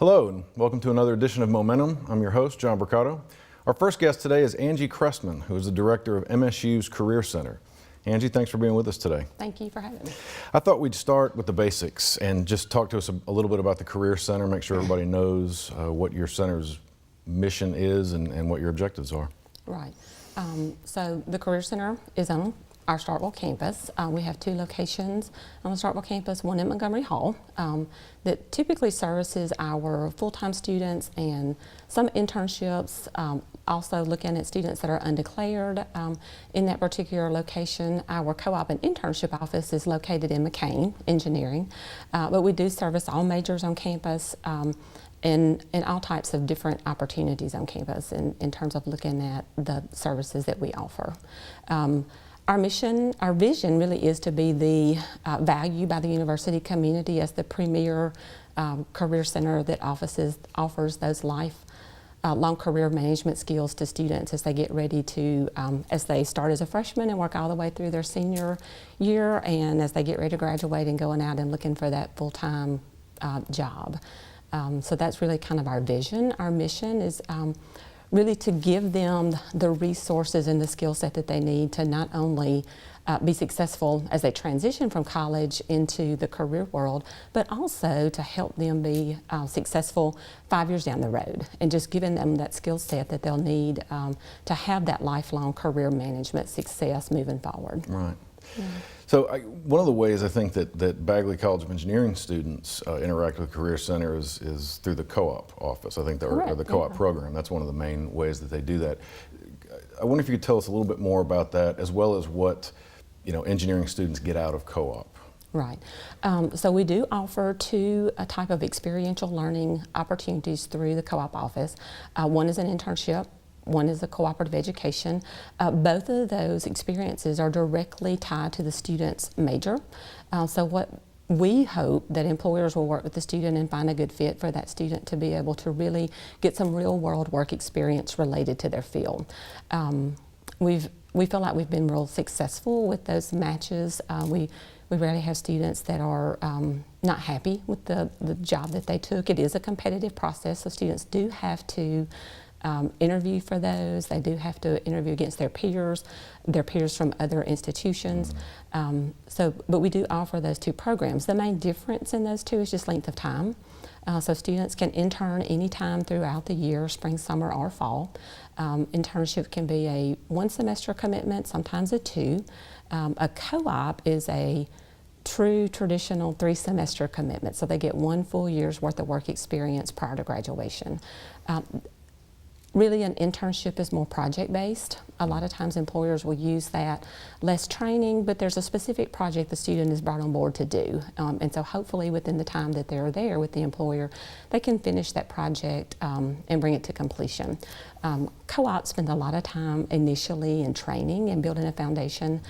Hello, and welcome to another edition of Momentum. I'm your host, John Bricado. Our first guest today is Angie Chrestman, who is the director of MSU's Career Center. Angie, thanks for being with us today. Thank you for having me. I thought we'd start with the basics and just talk to us a little bit about the Career Center, make sure everybody knows what your center's mission is and what your objectives are. Right. So the Career Center is on our Starkville campus. We have two locations on the Starkville campus, one in Montgomery Hall that typically services our full-time students and some internships, also looking at students that are undeclared in that particular location. Our co-op and internship office is located in McCain Engineering, but we do service all majors on campus and all types of different opportunities on campus in terms of looking at the services that we offer. Our mission, our vision really is to be the valued by the university community as the premier career center that offers those long career management skills to students as they get ready to, as they start as a freshman and work all the way through their senior year, and as they get ready to graduate and going out and looking for that full-time job. So that's really kind of our vision. Our mission is really to give them the resources and the skill set that they need to not only be successful as they transition from college into the career world, but also to help them be successful 5 years down the road, and just giving them that skill set that they'll need to have that lifelong career management success moving forward. Right. Yeah. So one of the ways I think that Bagley College of Engineering students interact with Career Center is through the co-op office, I think, or the co-op program. That's one of the main ways that they do that. I wonder if you could tell us a little bit more about that, as well as what engineering students get out of co-op. Right. So we do offer two type of experiential learning opportunities through the co-op office. One is an internship. One is a cooperative education. Both of those experiences are directly tied to the student's major. So what we hope that employers will work with the student and find a good fit for that student to be able to really get some real world work experience related to their field. We feel like we've been real successful with those matches. We rarely have students that are not happy with the job that they took. It is a competitive process, so students do have to interview for those. They do have to interview against their peers from other institutions. But we do offer those two programs. The main difference in those two is just length of time. So students can intern anytime throughout the year, spring, summer, or fall. Internship can be a 1 semester commitment, sometimes a 2. A co-op is a true traditional 3 semester commitment, so they get 1 full year's worth of work experience prior to graduation. Really, an internship is more project-based. A lot of times employers will use that, less training, but there's a specific project the student is brought on board to do. And so hopefully within the time that they're there with the employer, they can finish that project and bring it to completion. Co-ops spend a lot of time initially in training and building a foundation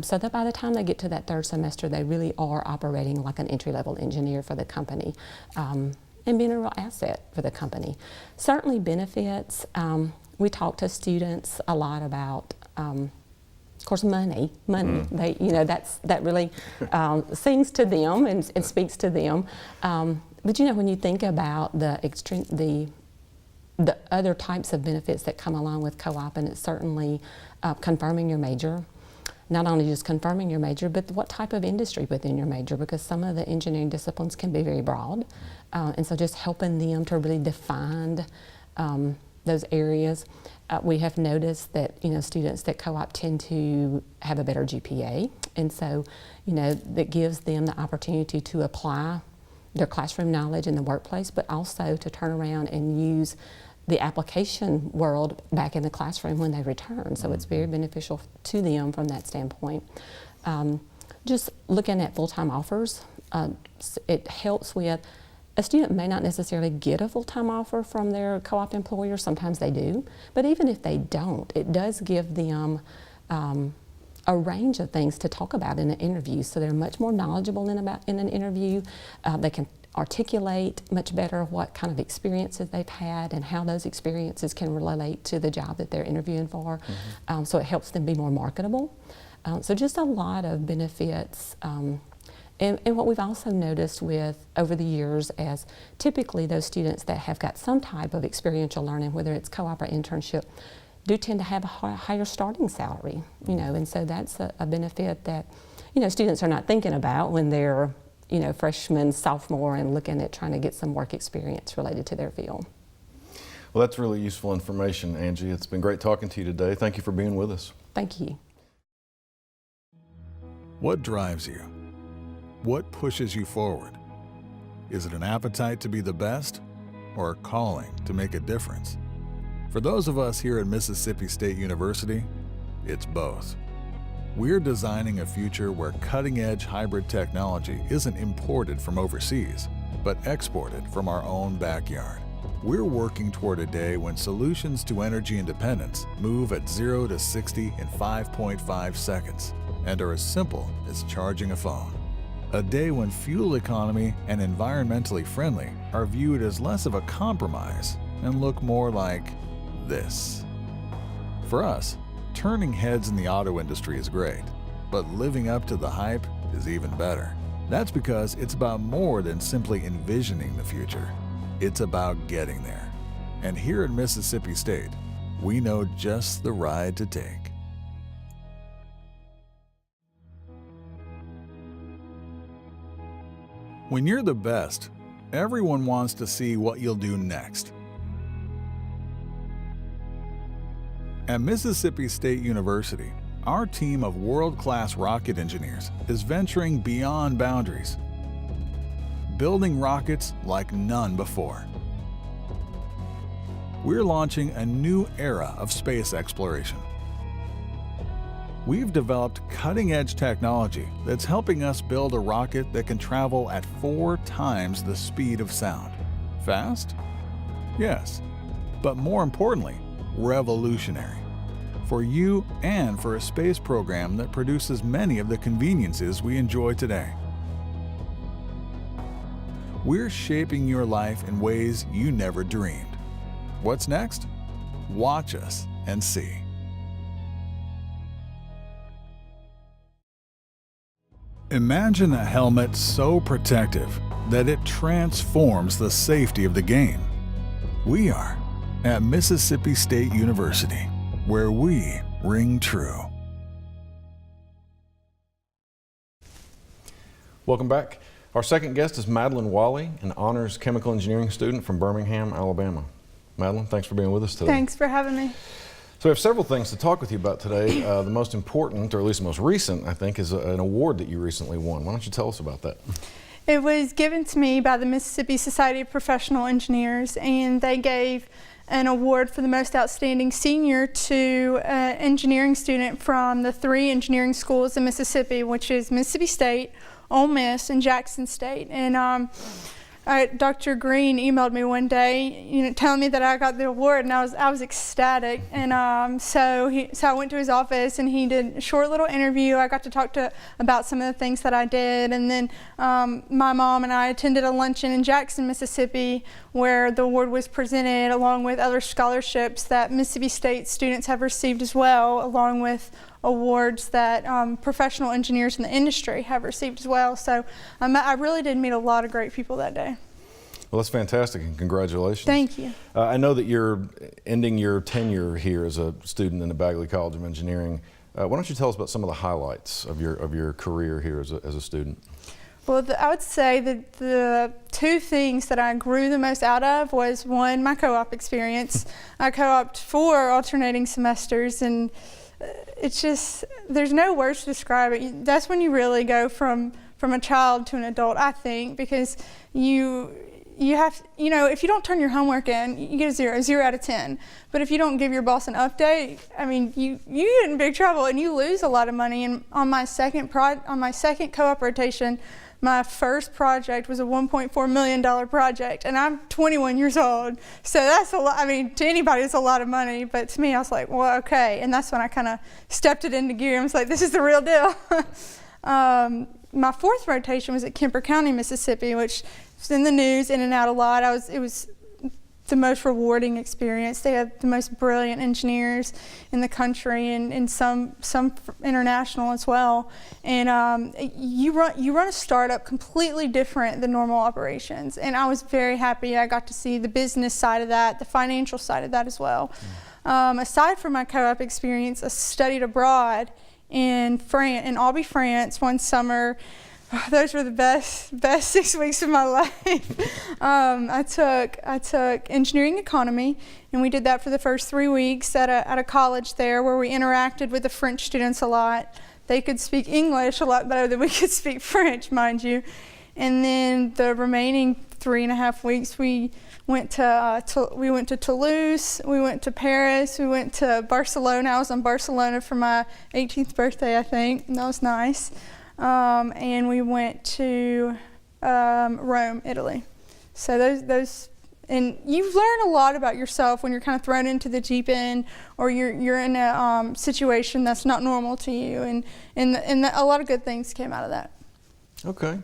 so that by the time they get to that 3rd semester, they really are operating like an entry-level engineer for the company. And being a real asset for the company. Certainly benefits. We talk to students a lot about, of course, money. They, that really sings to them and speaks to them. But when you think about the other types of benefits that come along with co-op, and it's certainly confirming your major. Not only just confirming your major, but what type of industry within your major, because some of the engineering disciplines can be very broad. And so just helping them to really define those areas. We have noticed that, students that co-op tend to have a better GPA. And so, that gives them the opportunity to apply their classroom knowledge in the workplace, but also to turn around and use the application world back in the classroom when they return. So it's very beneficial to them from that standpoint. Just looking at full-time offers, it helps with, a student may not necessarily get a full-time offer from their co-op employer, sometimes they do, but even if they don't, it does give them a range of things to talk about in an interview, so they're much more knowledgeable in an interview. They can articulate much better what kind of experiences they've had and how those experiences can relate to the job that they're interviewing for. So it helps them be more marketable. So just a lot of benefits And what we've also noticed with over the years, as typically those students that have got some type of experiential learning, whether it's co-op or internship, do tend to have a higher starting salary, you know, and so that's a benefit that, you know, students are not thinking about when they're, you know, freshman, sophomore, and looking at trying to get some work experience related to their field. Well, that's really useful information, Angie. It's been great talking to you today. Thank you for being with us. Thank you. What drives you? What pushes you forward? Is it an appetite to be the best or a calling to make a difference? For those of us here at Mississippi State University, it's both. We're designing a future where cutting-edge hybrid technology isn't imported from overseas, but exported from our own backyard. We're working toward a day when solutions to energy independence move at 0 to 60 in 5.5 seconds and are as simple as charging a phone. A day when fuel economy and environmentally friendly are viewed as less of a compromise and look more like this. For us, turning heads in the auto industry is great, but living up to the hype is even better. That's because it's about more than simply envisioning the future. It's about getting there. And here at Mississippi State, we know just the ride to take. When you're the best, everyone wants to see what you'll do next. At Mississippi State University, our team of world-class rocket engineers is venturing beyond boundaries, building rockets like none before. We're launching a new era of space exploration. We've developed cutting-edge technology that's helping us build a rocket that can travel at 4 times the speed of sound. Fast? Yes. But more importantly, revolutionary. For you and for a space program that produces many of the conveniences we enjoy today. We're shaping your life in ways you never dreamed. What's next? Watch us and see. Imagine a helmet so protective that it transforms the safety of the game. We are at Mississippi State University, where we ring true. Welcome back. Our second guest is Madeline Walley, an honors chemical engineering student from Birmingham, Alabama. Madeline, thanks for being with us today. Thanks for having me. So we have several things to talk with you about today. The most important, or at least the most recent, I think, is an award that you recently won. Why don't you tell us about that? It was given to me by the Mississippi Society of Professional Engineers, and they gave an award for the most outstanding senior to an engineering student from the 3 engineering schools in Mississippi, which is Mississippi State, Ole Miss, and Jackson State. And Dr. Green emailed me one day, telling me that I got the award, and I was ecstatic. And so I went to his office, and he did a short little interview. I got to talk about some of the things that I did, and then my mom and I attended a luncheon in Jackson, Mississippi, where the award was presented, along with other scholarships that Mississippi State students have received as well, along with awards that professional engineers in the industry have received as well. So I really did meet a lot of great people that day. Well, that's fantastic, and congratulations. Thank you. I know that you're ending your tenure here as a student in the Bagley College of Engineering. Why don't you tell us about some of the highlights of your career here as a student? Well, I would say that the 2 things that I grew the most out of was, one, my co-op experience. I co-opted 4 alternating semesters, and it's just, there's no words to describe it. That's when you really go from a child to an adult, I think, because you have, if you don't turn your homework in, you get a 0 out of 10. But if you don't give your boss an update, I mean, you get in big trouble and you lose a lot of money. And on my second co-op rotation, my first project was a $1.4 million project, and I'm 21 years old. So that's a lot. I mean, to anybody, it's a lot of money, but to me, I was like, well, okay. And that's when I kind of stepped it into gear. I was like, this is the real deal. My 4th rotation was at Kemper County, Mississippi, which was in the news, in and out a lot. It was the most rewarding experience. They have the most brilliant engineers in the country, and some international as well. And you run a startup completely different than normal operations. And I was very happy I got to see the business side of that, the financial side of that as well. Aside from my co-op experience, I studied abroad in France, in Albi, France, one summer. Those were the best 6 weeks of my life. I took engineering economy, and we did that for the first 3 weeks at a college there, where we interacted with the French students a lot. They could speak English a lot better than we could speak French, mind you. And then the remaining 3.5 weeks, we went to Toulouse, we went to Paris, we went to Barcelona. I was in Barcelona for my 18th birthday, I think, and that was nice. And we went to Rome, Italy. So those, and you learn a lot about yourself when you're kind of thrown into the deep end, or you're in a situation that's not normal to you, and a lot of good things came out of that. Okay.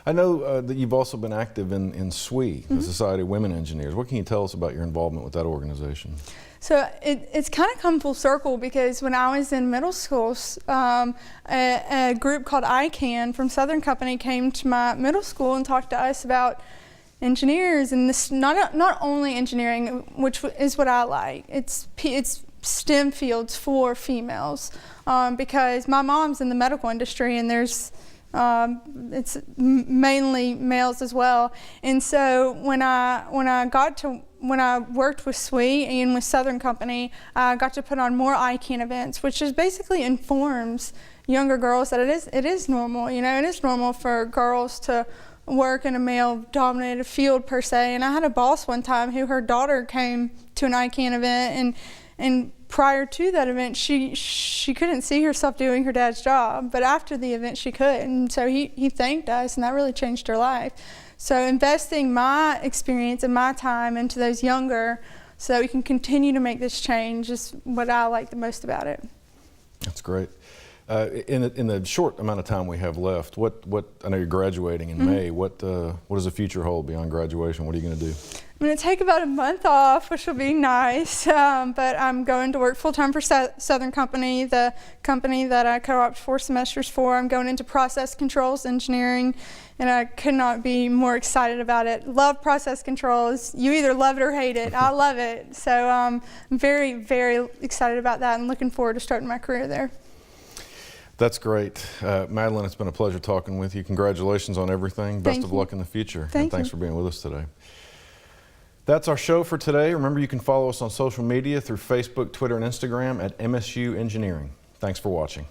I know that you've also been active in SWE, the Society of Women Engineers. What can you tell us about your involvement with that organization? So it's kind of come full circle, because when I was in middle school, a group called ICANN from Southern Company came to my middle school and talked to us about engineers, and this not only engineering, which is what I like. It's STEM fields for females, because my mom's in the medical industry, and it's mainly males as well. And so when I worked with SWE and with Southern Company, I got to put on more ICANN events, which is basically informs younger girls that it is normal. You know, it is normal for girls to work in a male-dominated field per se. And I had a boss one time who, her daughter came to an ICANN event, and prior to that event, she couldn't see herself doing her dad's job, but after the event she could, and so he thanked us, and that really changed her life. So investing my experience and my time into those younger, so that we can continue to make this change, is what I like the most about it. That's great. In the short amount of time we have left, what I know you're graduating in May. What does the future hold beyond graduation? What are you going to do? I'm going to take about a month off, which will be nice, but I'm going to work full-time for Southern Company, the company that I co-opted 4 semesters for. I'm going into process controls engineering, and I could not be more excited about it. Love process controls. You either love it or hate it. I love it. So I'm very, very excited about that, and looking forward to starting my career there. That's great. Madeline, it's been a pleasure talking with you. Congratulations on everything. Best of luck in the future. And thanks for being with us today. That's our show for today. Remember, you can follow us on social media through Facebook, Twitter, and Instagram at MSU Engineering. Thanks for watching.